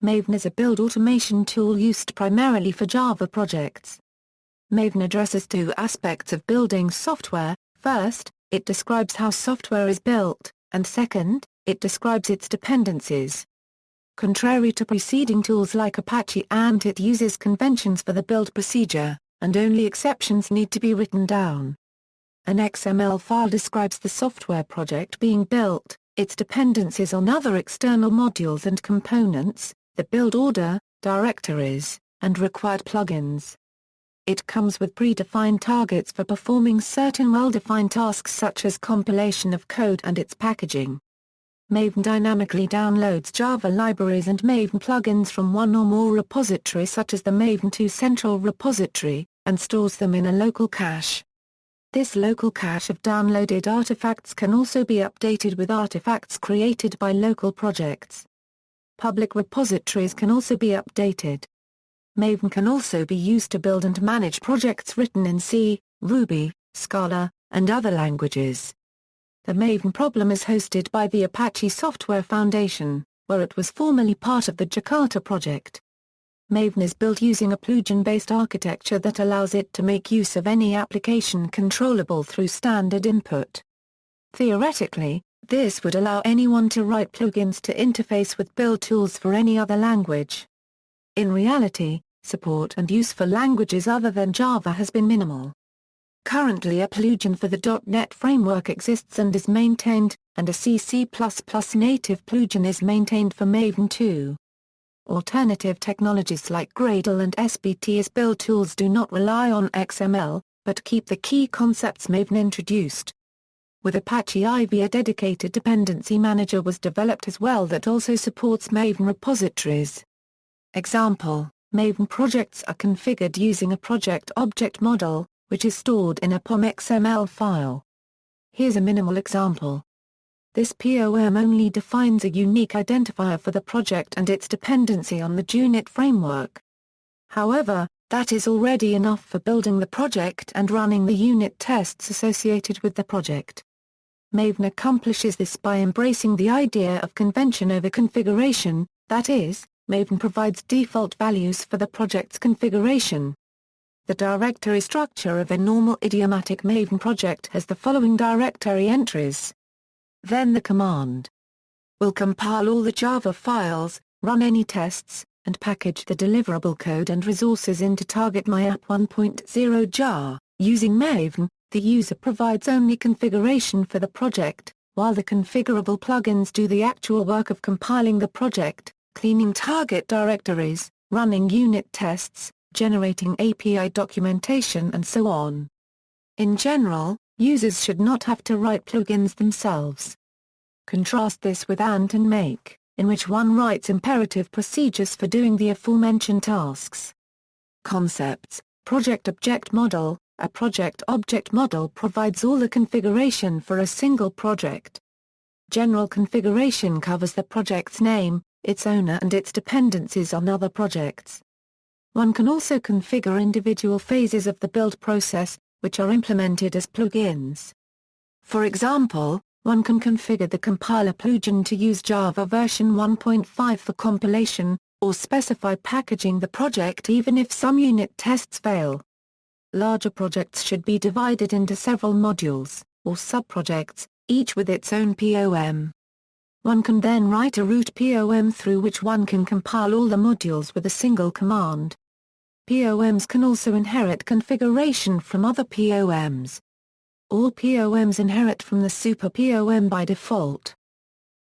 Maven is a build automation tool used primarily for Java projects. Maven addresses two aspects of building software. First, it describes how software is built, and second, it describes its dependencies. Contrary to preceding tools like Apache Ant, it uses conventions for the build procedure, and only exceptions need to be written down. An XML file describes the software project being built, its dependencies on other external modules and components, the build order, directories, and required plugins. It comes with predefined targets for performing certain well-defined tasks such as compilation of code and its packaging. Maven dynamically downloads Java libraries and Maven plugins from one or more repositories such as the Maven 2 central repository, and stores them in a local cache. This local cache of downloaded artifacts can also be updated with artifacts created by local projects. Public repositories can also be updated. Maven can also be used to build and manage projects written in C, Ruby, Scala, and other languages. The Maven problem is hosted by the Apache Software Foundation, where it was formerly part of the Jakarta Project. Maven is built using a plugin-based architecture that allows it to make use of any application controllable through standard input. Theoretically, this would allow anyone to write plugins to interface with build tools for any other language. In reality, support and use for languages other than Java has been minimal. Currently a plugin for the .NET framework exists and is maintained, and a C++ native plugin is maintained for Maven 2. Alternative technologies like Gradle and SBT as build tools do not rely on XML, but keep the key concepts Maven introduced. With Apache Ivy, a dedicated dependency manager was developed as well that also supports Maven repositories. Example: Maven projects are configured using a project object model, which is stored in a POM XML file. Here's a minimal example. This POM only defines a unique identifier for the project and its dependency on the JUnit framework. However, that is already enough for building the project and running the unit tests associated with the project. Maven accomplishes this by embracing the idea of convention over configuration, that is, Maven provides default values for the project's configuration. The directory structure of a normal idiomatic Maven project has the following directory entries. Then the command will compile all the Java files, run any tests, and package the deliverable code and resources into target myapp 1.0 jar. Using Maven, the user provides only configuration for the project, while the configurable plugins do the actual work of compiling the project, cleaning target directories, running unit tests, generating API documentation and so on. In general, users should not have to write plugins themselves. Contrast this with Ant and Make, in which one writes imperative procedures for doing the aforementioned tasks. Concepts: Project Object Model. A project object model provides all the configuration for a single project. General configuration covers the project's name, its owner and its dependencies on other projects. One can also configure individual phases of the build process, which are implemented as plugins. For example, one can configure the compiler plugin to use Java version 1.5 for compilation, or specify packaging the project even if some unit tests fail. Larger projects should be divided into several modules, or subprojects, each with its own POM. One can then write a root POM through which one can compile all the modules with a single command. POMs can also inherit configuration from other POMs. All POMs inherit from the super POM by default.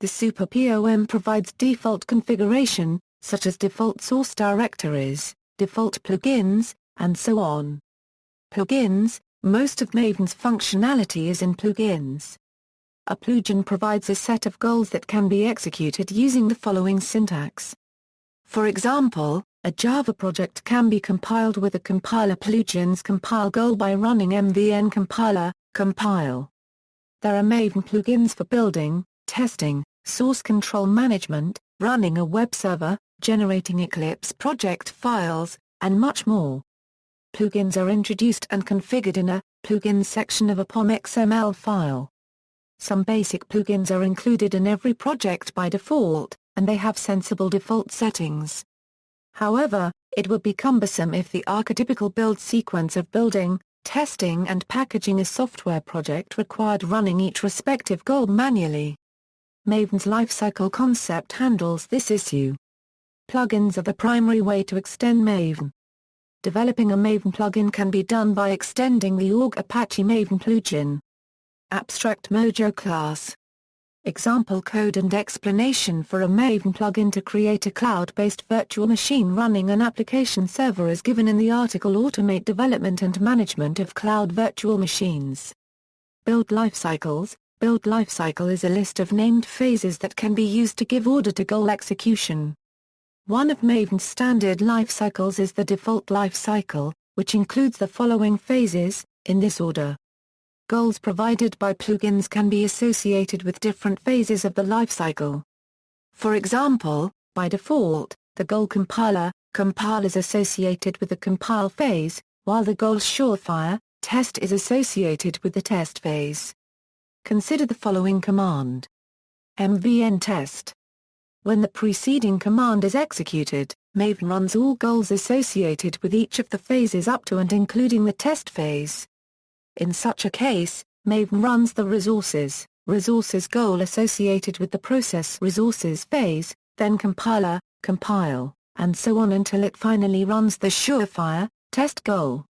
The super POM provides default configuration, such as default source directories, default plugins, and so on. Plugins: Most of Maven's functionality is in plugins. A plugin provides a set of goals that can be executed using the following syntax. For example, a Java project can be compiled with a compiler plugin's compile goal by running mvn compiler, compile. There are Maven plugins for building, testing, source control management, running a web server, generating Eclipse project files, and much more. Plugins are introduced and configured in a plugins section of a POM XML file. Some basic plugins are included in every project by default, and they have sensible default settings. However, it would be cumbersome if the archetypical build sequence of building, testing and packaging a software project required running each respective goal manually. Maven's lifecycle concept handles this issue. Plugins are the primary way to extend Maven. Developing a Maven plugin can be done by extending the org Apache Maven plugin. Abstract Mojo class. Example code and explanation for a Maven plugin to create a cloud-based virtual machine running an application server is given in the article Automate Development and Management of Cloud Virtual Machines. Build lifecycles. Build lifecycle is a list of named phases that can be used to give order to goal execution. One of Maven's standard lifecycles is the default lifecycle, which includes the following phases, in this order. Goals provided by plugins can be associated with different phases of the lifecycle. For example, by default, the goal compiler, compile is associated with the compile phase, while the goal surefire, test is associated with the test phase. Consider the following command. mvn test. When the preceding command is executed, Maven runs all goals associated with each of the phases up to and including the test phase. In such a case, Maven runs the resources goal associated with the process resources phase, then compiler, compile, and so on until it finally runs the surefire, test goal.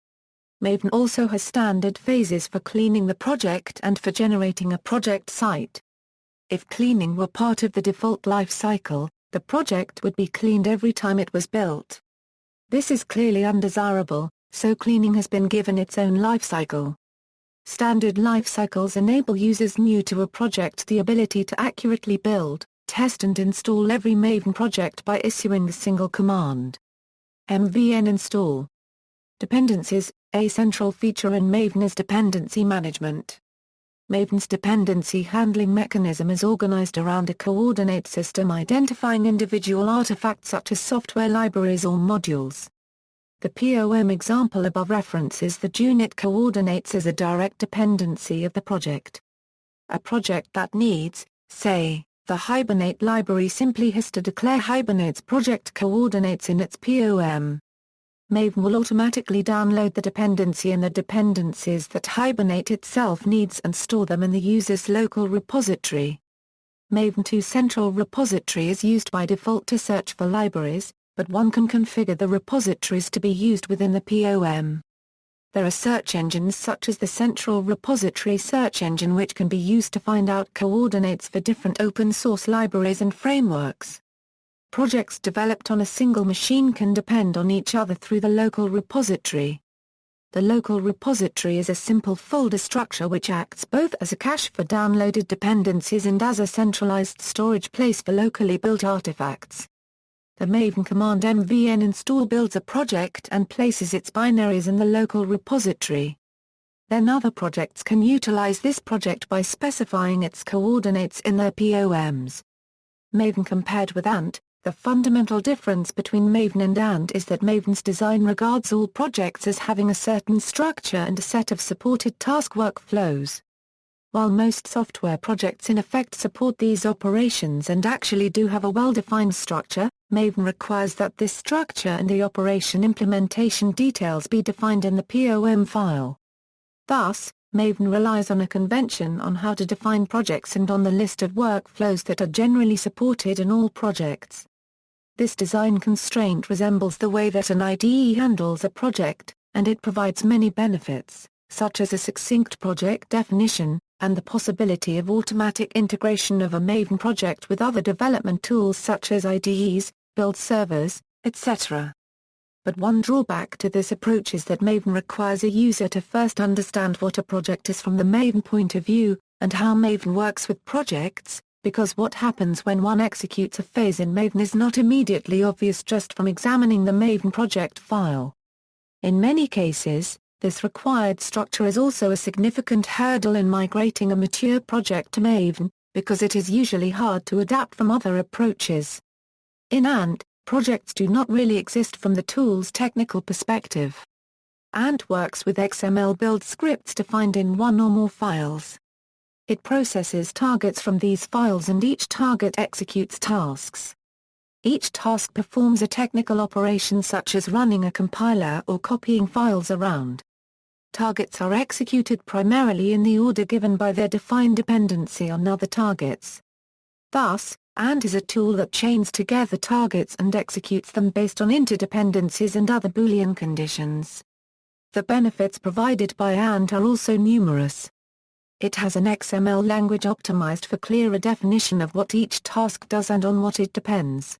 Maven also has standard phases for cleaning the project and for generating a project site. If cleaning were part of the default life cycle, the project would be cleaned every time it was built. This is clearly undesirable, so cleaning has been given its own life cycle. Standard life cycles enable users new to a project the ability to accurately build, test and install every Maven project by issuing a single command. mvn install. Dependencies. A central feature in Maven is dependency management. Maven's dependency handling mechanism is organized around a coordinate system identifying individual artifacts such as software libraries or modules. The POM example above references the unit coordinates as a direct dependency of the project. A project that needs, say, the Hibernate library simply has to declare Hibernate's project coordinates in its POM. Maven will automatically download the dependency and the dependencies that Hibernate itself needs and store them in the user's local repository. Maven 2 Central Repository is used by default to search for libraries, but one can configure the repositories to be used within the POM. There are search engines such as the Central Repository search engine which can be used to find out coordinates for different open-source libraries and frameworks. Projects developed on a single machine can depend on each other through the local repository. The local repository is a simple folder structure which acts both as a cache for downloaded dependencies and as a centralized storage place for locally built artifacts. The Maven command mvn install builds a project and places its binaries in the local repository. Then other projects can utilize this project by specifying its coordinates in their POMs. Maven compared with Ant. The fundamental difference between Maven and Ant is that Maven's design regards all projects as having a certain structure and a set of supported task workflows. While most software projects in effect support these operations and actually do have a well-defined structure, Maven requires that this structure and the operation implementation details be defined in the POM file. Thus, Maven relies on a convention on how to define projects and on the list of workflows that are generally supported in all projects. This design constraint resembles the way that an IDE handles a project, and it provides many benefits, such as a succinct project definition, and the possibility of automatic integration of a Maven project with other development tools such as IDEs, build servers, etc. But one drawback to this approach is that Maven requires a user to first understand what a project is from the Maven point of view, and how Maven works with projects, because what happens when one executes a phase in Maven is not immediately obvious just from examining the Maven project file. In many cases, this required structure is also a significant hurdle in migrating a mature project to Maven, because it is usually hard to adapt from other approaches. In Ant, projects do not really exist from the tool's technical perspective. Ant works with XML build scripts defined in one or more files. It processes targets from these files and each target executes tasks. Each task performs a technical operation such as running a compiler or copying files around. Targets are executed primarily in the order given by their defined dependency on other targets. Thus, AND is a tool that chains together targets and executes them based on interdependencies and other Boolean conditions. The benefits provided by AND are also numerous. It has an XML language optimized for clearer definition of what each task does and on what it depends.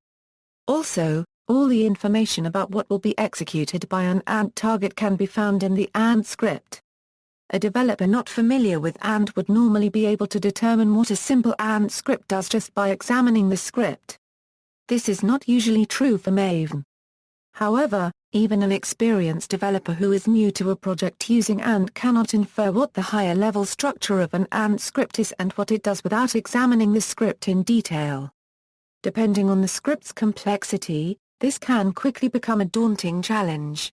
Also, all the information about what will be executed by an AND target can be found in the AND script. A developer not familiar with AND would normally be able to determine what a simple AND script does just by examining the script. This is not usually true for Maven. However, even an experienced developer who is new to a project using AND cannot infer what the higher-level structure of an AND script is and what it does without examining the script in detail. Depending on the script's complexity, this can quickly become a daunting challenge.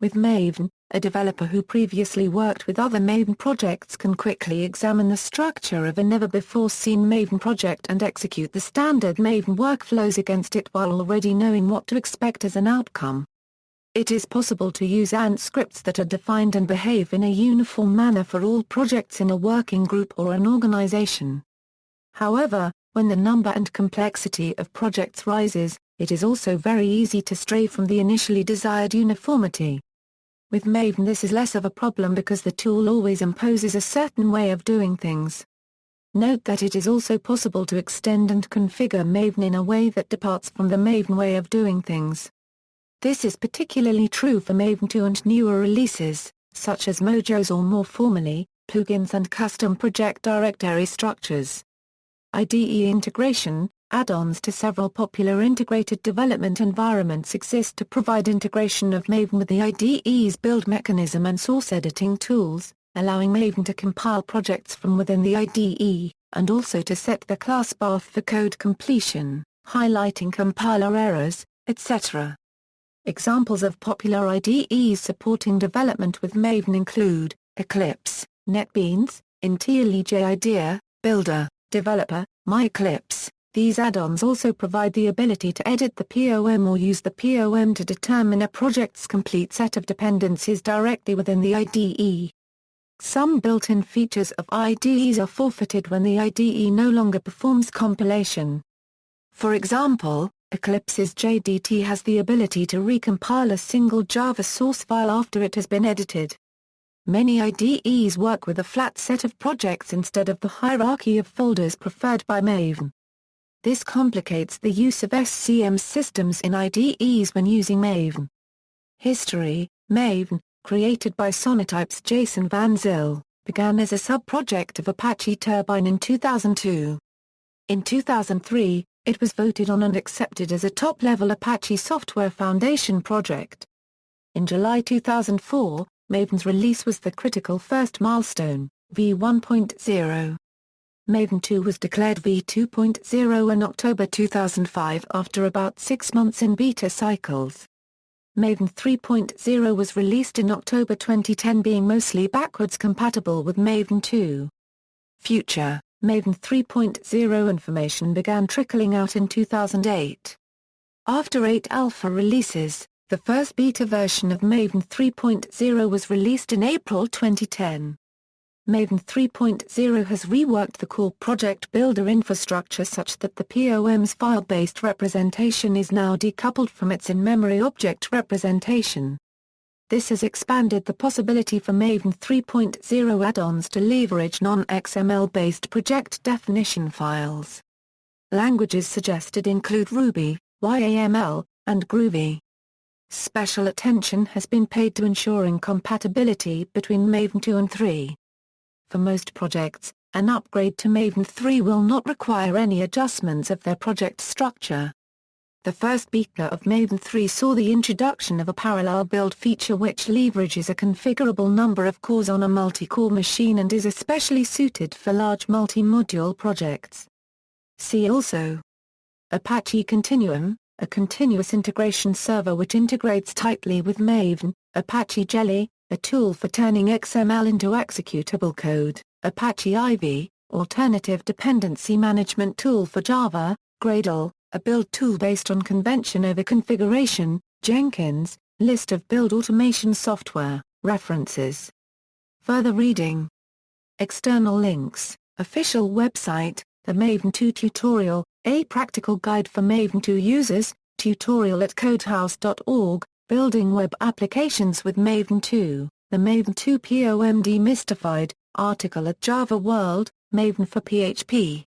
With Maven, a developer who previously worked with other Maven projects can quickly examine the structure of a never-before-seen Maven project and execute the standard Maven workflows against it while already knowing what to expect as an outcome. It is possible to use AND scripts that are defined and behave in a uniform manner for all projects in a working group or an organization. However, when the number and complexity of projects rises, it is also very easy to stray from the initially desired uniformity. With Maven this is less of a problem because the tool always imposes a certain way of doing things. Note that it is also possible to extend and configure Maven in a way that departs from the Maven way of doing things. This is particularly true for Maven 2 and newer releases, such as Mojos or more formally, plugins and custom project directory structures. IDE integration. Add-ons to several popular integrated development environments exist to provide integration of Maven with the IDE's build mechanism and source editing tools, allowing Maven to compile projects from within the IDE, and also to set the class path for code completion, highlighting compiler errors, etc. Examples of popular IDEs supporting development with Maven include Eclipse, NetBeans, IntelliJ IDEA, Builder, Developer, MyEclipse. These add-ons also provide the ability to edit the POM or use the POM to determine a project's complete set of dependencies directly within the IDE. Some built-in features of IDEs are forfeited when the IDE no longer performs compilation. For example, Eclipse's JDT has the ability to recompile a single Java source file after it has been edited. Many IDEs work with a flat set of projects instead of the hierarchy of folders preferred by Maven. This complicates the use of SCM systems in IDEs when using Maven. History. Maven, created by Sonatype's Jason Van Zyl, began as a sub-project of Apache Turbine in 2002. In 2003, it was voted on and accepted as a top-level Apache Software Foundation project. In July 2004, Maven's release was the critical first milestone, v1.0. Maven 2 was declared v2.0 in October 2005 after about 6 months in beta cycles. Maven 3.0 was released in October 2010 being mostly backwards compatible with Maven 2. Future, Maven 3.0 information began trickling out in 2008. After 8 alpha releases, the first beta version of Maven 3.0 was released in April 2010. Maven 3.0 has reworked the core project builder infrastructure such that the POM's file-based representation is now decoupled from its in-memory object representation. This has expanded the possibility for Maven 3.0 add-ons to leverage non-XML-based project definition files. Languages suggested include Ruby, YAML, and Groovy. Special attention has been paid to ensuring compatibility between Maven 2 and 3. For most projects, an upgrade to Maven 3 will not require any adjustments of their project structure. The first beta of Maven 3 saw the introduction of a parallel build feature which leverages a configurable number of cores on a multi-core machine and is especially suited for large multi-module projects. See also Apache Continuum, a continuous integration server which integrates tightly with Maven, Apache Jelly, a tool for turning XML into executable code, Apache Ivy, Alternative dependency management tool for Java, Gradle, a build tool based on convention over configuration, Jenkins, list of build automation software, references. Further reading. External links, official website, the Maven 2 tutorial, a practical guide for Maven 2 users, tutorial at codehouse.org, building web applications with Maven 2, the Maven 2 POM demystified, article at Java World, Maven for PHP.